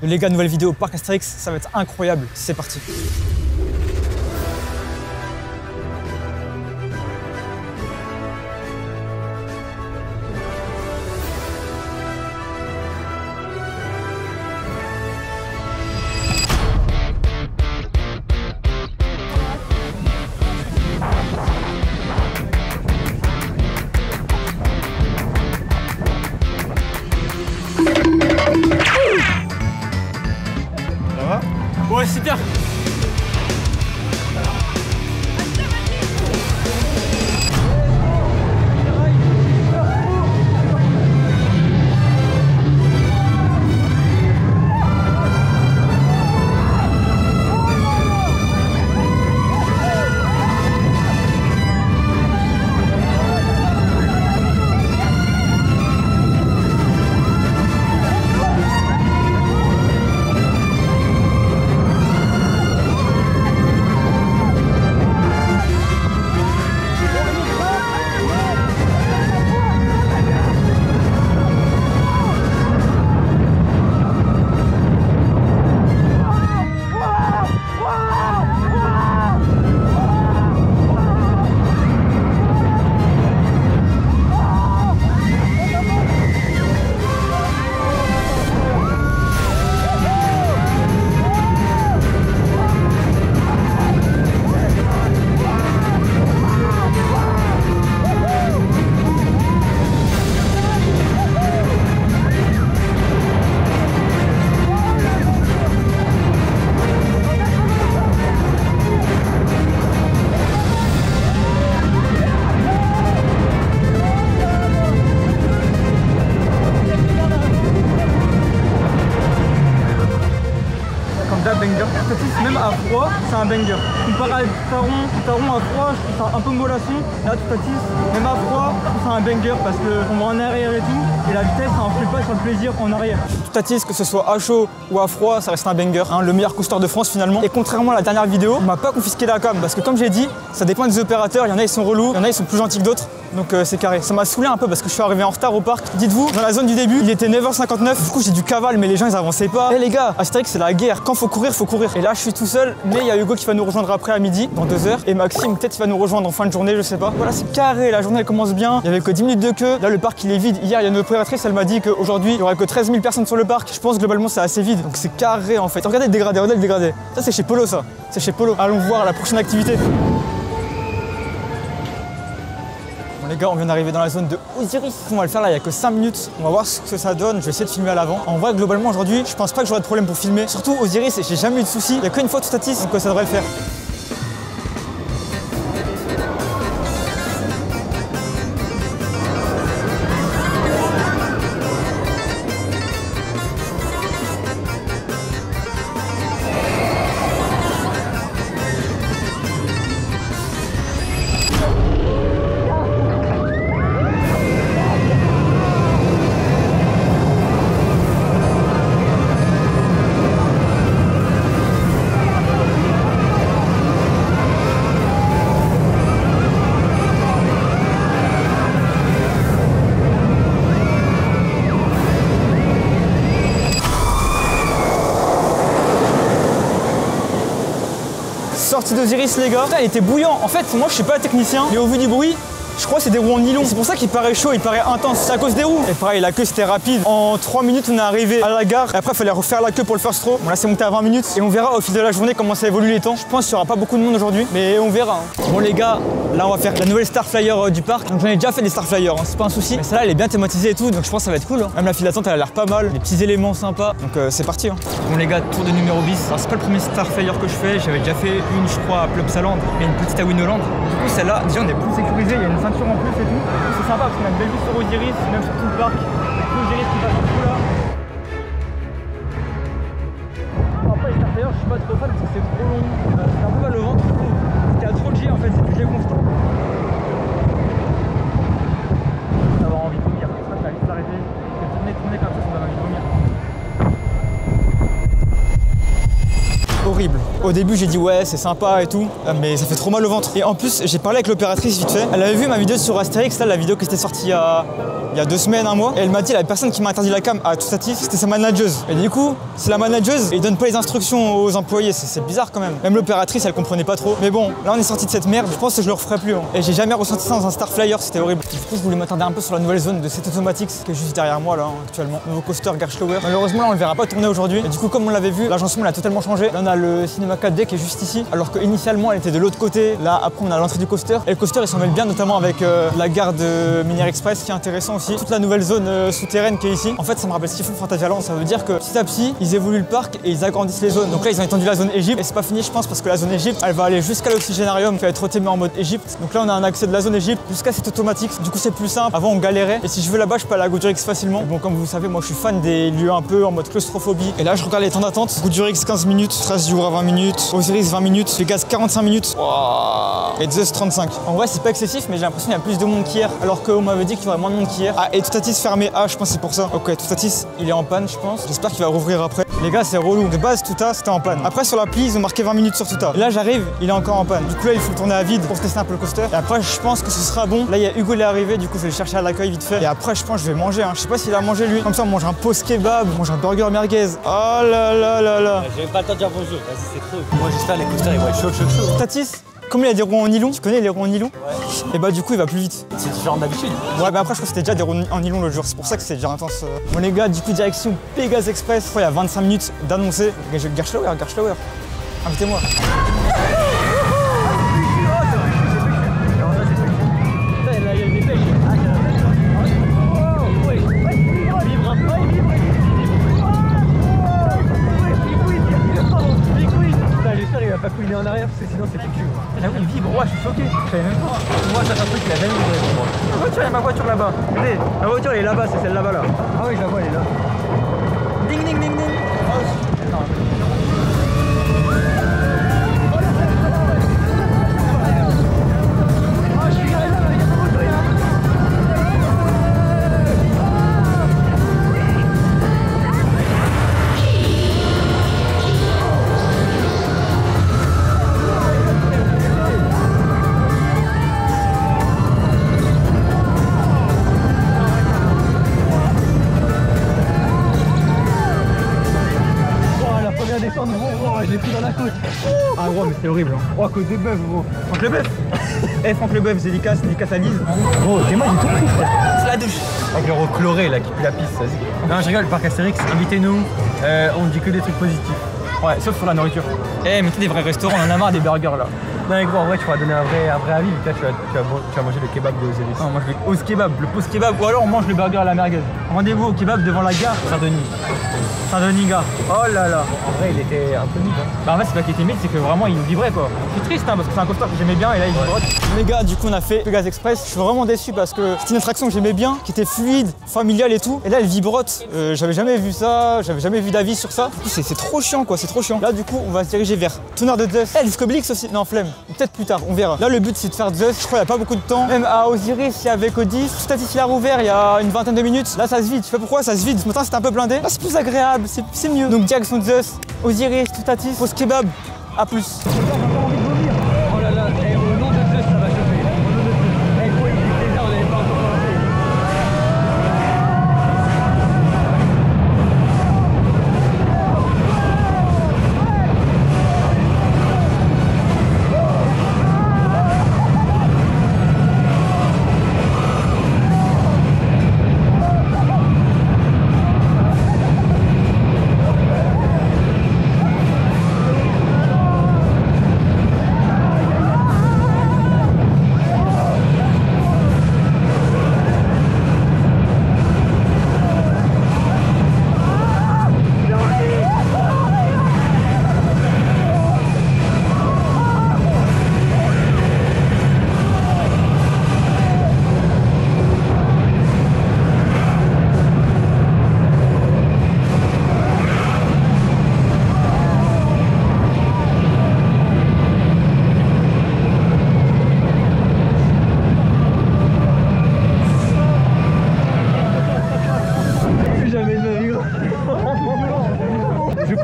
Les gars, nouvelle vidéo Parc Astérix, ça va être incroyable. C'est parti. Ouais, super. Même à froid, c'est un banger. Comparé à Taron à froid, je trouve ça un peu mollasson. Là, Toutatis, même à froid, je trouve ça un banger parce qu'on va en arrière et tout. Et la vitesse, ça influe pas sur le plaisir en arrière. Toutatis, que ce soit à chaud ou à froid, ça reste un banger. Hein, le meilleur coaster de France finalement. Et contrairement à la dernière vidéo, on m'a pas confisqué la com parce que comme j'ai dit, ça dépend des opérateurs. Il y en a, ils sont relous, il y en a, ils sont plus gentils que d'autres. Donc c'est carré. Ça m'a saoulé un peu parce que je suis arrivé en retard au parc. Dites-vous, dans la zone du début, il était 9h59. Du coup, j'ai du cavale, mais les gens, ils avançaient pas. Eh les gars, Astérix, c'est la guerre. Quand faut courir, faut courir. Et là, je suis tout seul. Mais il y a Hugo qui va nous rejoindre après à midi, dans 2 heures. Et Maxime, peut-être, il va nous rejoindre en fin de journée, je sais pas. Voilà, c'est carré. La journée, elle commence bien. Il y avait que 10 minutes de queue. Là, le parc, il est vide. Hier, il y a une opératrice, elle m'a dit qu'aujourd'hui, il y aurait que 13 000 personnes sur le parc. Je pense globalement, c'est assez vide. Donc c'est carré en fait. Regardez le dégradé, regardez le dégradé. Ça, c'est chez Polo, ça. C'est chez Polo. Allons voir la prochaine activité. Bon les gars, on vient d'arriver dans la zone de Osiris. On va le faire là, il n'y a que 5 minutes. On va voir ce que ça donne. Je vais essayer de filmer à l'avant. En vrai, globalement aujourd'hui, je pense pas que j'aurai de problème pour filmer. Surtout Osiris, j'ai jamais eu de soucis. Il n'y a qu'une fois Toutatis, donc ça devrait le faire. Sortie d'Osiris les gars. Putain, il était bouillant. En fait, moi je suis pas technicien, mais au vu du bruit, je crois que c'est des roues en nylon. C'est pour ça qu'il paraît chaud, il paraît intense. C'est à cause des roues. Et pareil, la queue c'était rapide. En 3 minutes, on est arrivé à la gare. Et après, il fallait refaire la queue pour le first row. Bon, là, c'est monté à 20 minutes. Et on verra au fil de la journée comment ça évolue les temps. Je pense qu'il n'y aura pas beaucoup de monde aujourd'hui, mais on verra. Bon, les gars, là, on va faire la nouvelle Starflyer du parc. Donc, j'en ai déjà fait des Starflyers, hein, c'est pas un souci. Mais celle-là, elle est bien thématisée et tout. Donc, je pense que ça va être cool. Hein. Même la file d'attente, elle a l'air pas mal. Des petits éléments sympas. Donc, c'est parti. Hein. Bon, les gars, tour de numéro bis. Alors, c'est pas le premier Starflyer que je fais. J'avais déjà fait une, je crois, à Plopsaland et une petite à Winnoland. Du coup, celle-là, déjà, on est plus sécurisé. Il y a une ceinture en plus et tout. C'est sympa parce qu'on a une belle vue sur Osiris, même sur tout le parc. Osiris qui passe tout là. Après les Starflyers, je suis pas trop fan parce que c'est trop long. C'est un peu mal au ventre, je trouve. C'était à trop de G en fait, c'est du G constant. D'avoir envie de vomir. Ça, ça va vite s'arrêter. Tourner comme ça donne envie de vomir. Horrible. Au début j'ai dit ouais c'est sympa et tout, mais ça fait trop mal au ventre. Et en plus j'ai parlé avec l'opératrice vite fait. Elle avait vu ma vidéo sur Astérix, là la vidéo qui était sortie il y a il y a 2 semaines, un mois. Et elle m'a dit la personne qui m'a interdit la cam à Toutatis, c'était sa manageuse. Et du coup, c'est la manageuse et il donne pas les instructions aux employés. C'est bizarre quand même. Même l'opératrice, elle comprenait pas trop. Mais bon, là on est sorti de cette merde. Je pense que je le referai plus. Hein. Et j'ai jamais ressenti ça dans un Star Flyer, c'était horrible. Du coup, je voulais m'attarder un peu sur la nouvelle zone de cet Automatics qui est juste derrière moi là actuellement. Nouveau coaster Gerschlauer. Malheureusement, là on le verra pas tourner aujourd'hui. Et du coup, comme on l'avait vu, l'agencement a totalement changé. Là on a le cinéma 4D qui est juste ici, alors qu'initialement elle était de l'autre côté. Là après on a l'entrée du coaster. Et le coaster il s'en mêle bien, notamment avec la gare de Minière Express qui est intéressant aussi. Toute la nouvelle zone souterraine qui est ici. En fait, ça me rappelle ce qu'ils font Fantasyland. Ça veut dire que petit à petit, ils évoluent le parc et ils agrandissent les zones. Donc là, ils ont étendu la zone Égypte et c'est pas fini, je pense, parce que la zone Égypte, elle va aller jusqu'à l'Oxygénarium qui va être retémé en mode Égypte. Donc là, on a un accès de la zone Égypte jusqu'à cet Automatics. Du coup, c'est plus simple. Avant, on galérait. Et si je veux là-bas, je peux aller à Goodurix facilement. Et bon, comme vous savez, moi, je suis fan des lieux un peu en mode claustrophobie. Et là, je regarde les temps d'attente. Goodurix 15 minutes, Trace du Jour à 20 minutes, Osiris 20 minutes, Vegas 45 minutes. Wow. Et Zeus 35. En vrai, c'est pas excessif, mais j'ai l'impression qu'il y a plus de monde qu'hier. Alors qu'on m'avait dit qu'il y aurait moins de monde qu'hier. Ah, et Toutatis fermé. Ah, je pense que c'est pour ça. Ok, Toutatis, il est en panne, je pense. J'espère qu'il va rouvrir après. Les gars, c'est relou. De base, Touta, c'était en panne. Après, sur l'appli, ils ont marqué 20 minutes sur Touta. Et là, j'arrive, il est encore en panne. Du coup, là, il faut tourner à vide pour tester un peu le coaster. Et après, je pense que ce sera bon. Là, il y a Hugo, il est arrivé. Du coup, je vais le chercher à l'accueil vite fait. Et après, je pense que je vais manger. Hein. Je sais pas s'il a mangé lui. Comme ça, on mange un post kebab, on mange un burger merguez. Oh là là là là. J'ai pas le temps de dire bonjour. Vas-y, c'est trop. Moi, j'espère les coasters, ils vont être chaud. Toutatis, comme il a des roues en nylon, tu connais les roues en nylon? Ouais. Et bah, du coup, il va plus vite. C'est différent d'habitude. Ouais, bah après, je crois que c'était déjà des roues en nylon l'autre jour. C'est pour ça que c'est déjà intense. Bon, les gars, du coup, direction Pegasus Express. Je crois qu'il y a 25 minutes d'annoncer. Gerschlauer. Invitez-moi. J'espère qu'il va pas couiner en arrière parce que sinon c'est foutu. Là où il vibre, ouais, je suis choqué. Je savais même pas. Moi, ça fait un truc qu'il a jamais vibré pour moi. La voiture, il y a ma voiture là-bas. Regardez, ma voiture elle est là-bas, c'est celle là-bas là. Ah oui, je la vois, elle est là. Ding ding ding ding. Je l'ai pris dans la côte. Ah gros, mais c'est horrible. Hein. Oh, à cause des bœufs, gros. Franck Leboeuf. Eh, Franck Leboeuf, dédicace à Lise. Gros, t'es moi, j'ai tout pris, frère. C'est la douche. Avec le chloré là qui pue la piste, vas-y. Non, je rigole, le parc Astérix, invitez-nous. On dit que des trucs positifs. Ouais, sauf sur la nourriture. Eh, mettez des vrais restaurants, on en a marre des burgers là. Non, mais gros, en vrai, tu vas donner un vrai avis. Là, tu vas manger le kebab de Osiris. Non, moi je vais au kebab, le post kebab. Ou alors on mange le burger à la merguez. Rendez-vous au kebab devant la gare Saint-Denis, gars. Oh là là. En vrai, il était un peu mid. Hein. Bah, en fait, c'est pas qu'il était mid, c'est que vraiment il vibrait quoi. C'est triste hein, parce que c'est un coaster que j'aimais bien et là il vibrote. Les gars, du coup, on a fait Pegasus Express. Je suis vraiment déçu parce que c'était une attraction que j'aimais bien, qui était fluide, familiale et tout. Et là, elle vibrote. J'avais jamais vu ça, j'avais jamais vu d'avis sur ça. Du coup, c'est trop chiant quoi, c'est trop chiant. Là, du coup, on va se diriger vers Tonnerre de Zeus. Eh, Disco Blix aussi. Non, flemme. Peut-être plus tard, on verra. Là, le but, c'est de faire Zeus. Je crois qu'il n'y a pas beaucoup de temps. Même à Osiris, il y avait Codis. Toutatis, il a rouvert il y a une vingtaine de minutes. Là, ça se vide. Je sais pas pourquoi, ça se vide. Ce matin, c'était un peu blindé. Là, c'est plus agréable, c'est mieux. Donc, direction de Zeus, Osiris, Toutatis, post kebab. À plus. Oh là là, et au nom de Zeus, ça va chauffer. Au nom de Zeus. Eh, gros, il me fait plaisir, on n'avait pas encore commencé.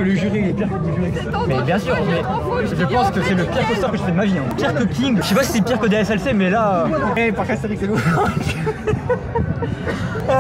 Le jury est pire que le jury. Mais bien sûr, mais je pense que c'est le pire coaster que je fais de ma vie. Hein. Pire que King. Je sais pas si c'est pire que DSLC, mais là. Eh, par Astérix, c'est lourd.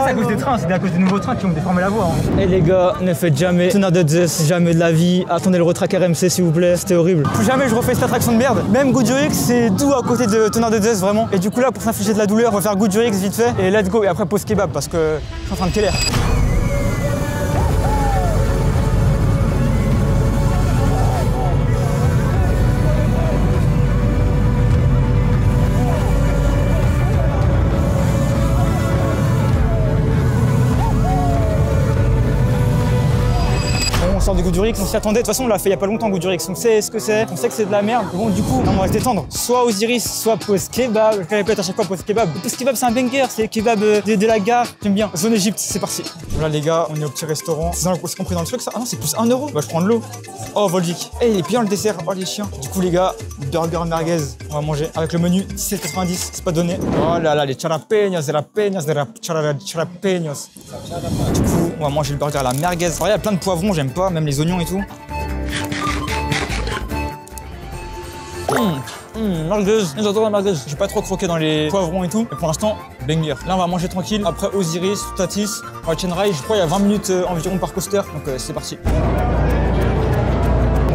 C'est à cause des trains, c'est à cause des nouveaux trains qui ont déformé la voie. Hein. Et les gars, ne faites jamais Tonnerre de Zeus, jamais de la vie. Attendez le retrack RMC s'il vous plaît, c'était horrible. Plus jamais je refais cette attraction de merde. Même Goodurix, c'est doux à côté de Tonnerre de Zeus vraiment. Et du coup là, pour s'infliger de la douleur, on va faire Goodurix vite fait et let's go. Et après pause kebab parce que je suis en train de keller. On sort du Goodurix, on s'y attendait. De toute façon, on l'a fait il y a pas longtemps Goodurix. On sait ce que c'est, on sait que c'est de la merde. Bon, du coup, on va se détendre. Soit Osiris, soit pause kebab. Je répète à chaque fois pause kebab. Pause kebab, c'est un banger, c'est le kebab de la gare. J'aime bien. Zone Égypte, c'est parti. Voilà, les gars, on est au petit restaurant. C'est compris dans le truc ça? Ah non, c'est plus 1 €. Bah, je prends de l'eau. Oh, Volvic. Eh, il est payant le dessert. Oh, les chiens. Du coup, les gars, burger merguez. On va manger avec le menu 17,90. C'est pas donné. Oh là là, les charapeños, de la charapeños. Du coup, on va manger le burger à la merguez. Alors, il y a plein de poivrons, j'aime pas, même les oignons et tout. Merguez, j'adore la merguez. J'ai pas trop croqué dans les poivrons et tout. Et pour l'instant, banger. Là, on va manger tranquille. Après Osiris, Tatis, White Chain Rai. Je crois qu'il y a 20 minutes environ par coaster. Donc c'est parti.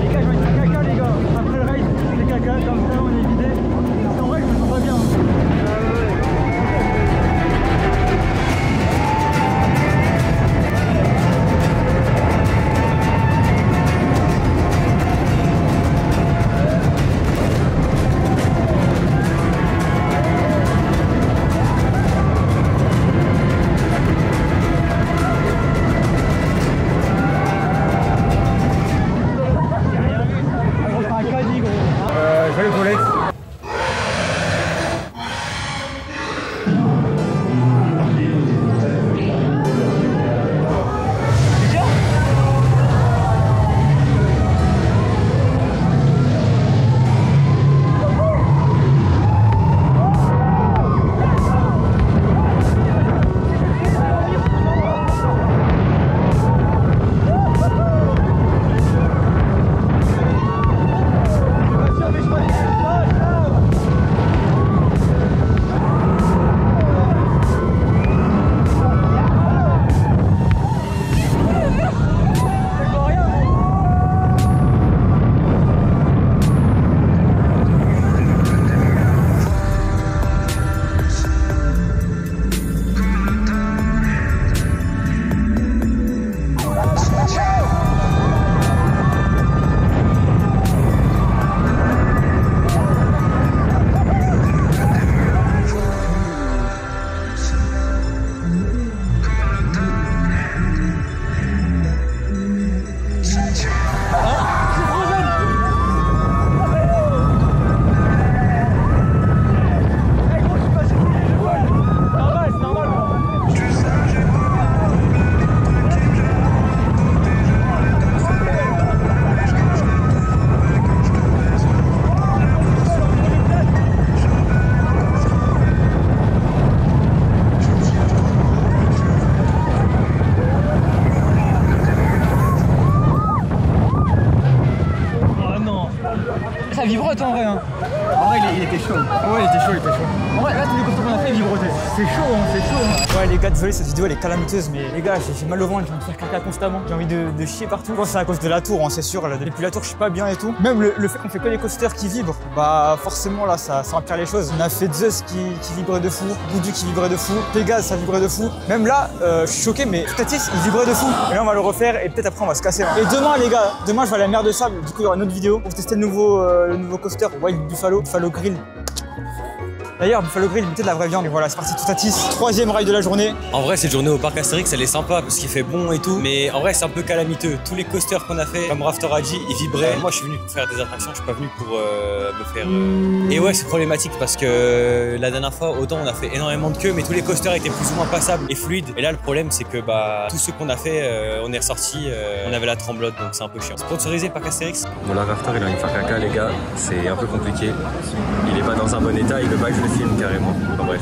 Les gars, je vais faire caca, les gars. Après le raid, c'est caca, comme ça, on est vidé. En vrai, je me sens pas bien. Je vais aller aux toilettes. Ça vibrote en vrai. Hein. En vrai, il était chaud. Ouais, il était chaud. En vrai, là, tous les coasters qu'on a fait, ils vibrotaient. C'est chaud, hein, c'est chaud. Ouais, les gars, désolé, cette vidéo elle est calamiteuse, mais les gars, j'ai mal au ventre, j'ai envie de faire caca constamment. J'ai envie de chier partout. Je pense que c'est à cause de la tour, hein, c'est sûr. Là, depuis la tour, je suis pas bien et tout. Même le fait qu'on fait que des coasters qui vibrent, bah forcément là, ça empire les choses. On a fait Zeus qui vibrait de fou, Goudu qui vibrait de fou, Pégase, ça vibrait de fou. Même là, je suis choqué, mais Tatis, il vibrait de fou. Et là, on va le refaire et peut-être après, on va se casser. Hein. Et demain, les gars, demain, je vais à la mer de sable. Du coup, il y aura une autre vidéo pour tester le nouveau coaster Wild Buffalo Grill. D'ailleurs, Buffalo Grill, peut-être de la vraie viande. Et voilà, c'est parti, tout à Tis. 3e rail de la journée. En vrai, cette journée au parc Astérix, elle est sympa parce qu'il fait bon et tout. Mais en vrai, c'est un peu calamiteux. Tous les coasters qu'on a fait, comme Rafter a dit, ils vibraient. Moi, je suis venu pour faire des attractions, je suis pas venu pour me faire. Et ouais, c'est problématique parce que la dernière fois, autant on a fait énormément de queues, mais tous les coasters étaient plus ou moins passables et fluides. Et là, le problème, c'est que tous ceux qu'on a fait, on est ressorti, on avait la tremblote, donc c'est un peu chiant. Sponsorisé par Astérix. Bon, la Rafter, il a envie de faire caca, les gars. C'est un peu compliqué. Il est pas dans un bon état, il veut pas que je le filme carrément. Enfin bref.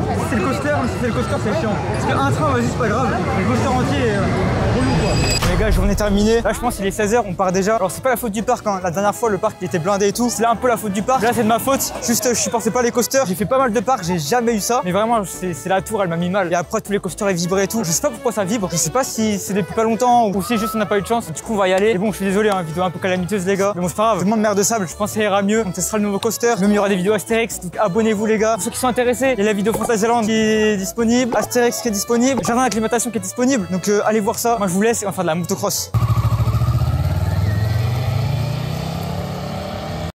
Si c'est le coaster, c'est chiant. Parce qu'un train, vas-y, c'est pas grave. Le coaster entier est relou quoi. Les gars, journée terminée. Là, je pense qu'il est 16h, on part déjà. Alors, c'est pas la faute du parc, hein. La dernière fois, le parc il était blindé et tout. C'est là un peu la faute du parc. Là, c'est de ma faute. Juste, je supportais pas les coasters. J'ai fait pas mal de parcs, j'ai jamais eu ça. Mais vraiment, c'est la tour, elle m'a mis mal. Et après, tous les coasters, ils vibraient et tout. Je sais pas pourquoi ça vibre. Je sais pas si c'est depuis pas longtemps ou si juste on n'a pas eu de chance. Du coup, on va y aller. Et bon, je suis désolé, hein, vidéo un peu calamiteuse, les gars. Mais bon, c'est pas grave. Demande mer de sable, je pense que ça ira mieux. On testera le nouveau coaster. Même il y aura des vidéos Astérix. Donc, abonnez-vous, les gars. Pour ceux qui sont intéressés, il y a la vidéo Fantasyland qui est disponible. Astérix qui est disponible. Jardin d'acclimatation qui est disponible. Donc, allez voir ça. Moi, je vous laisse et on va faire de la motocross.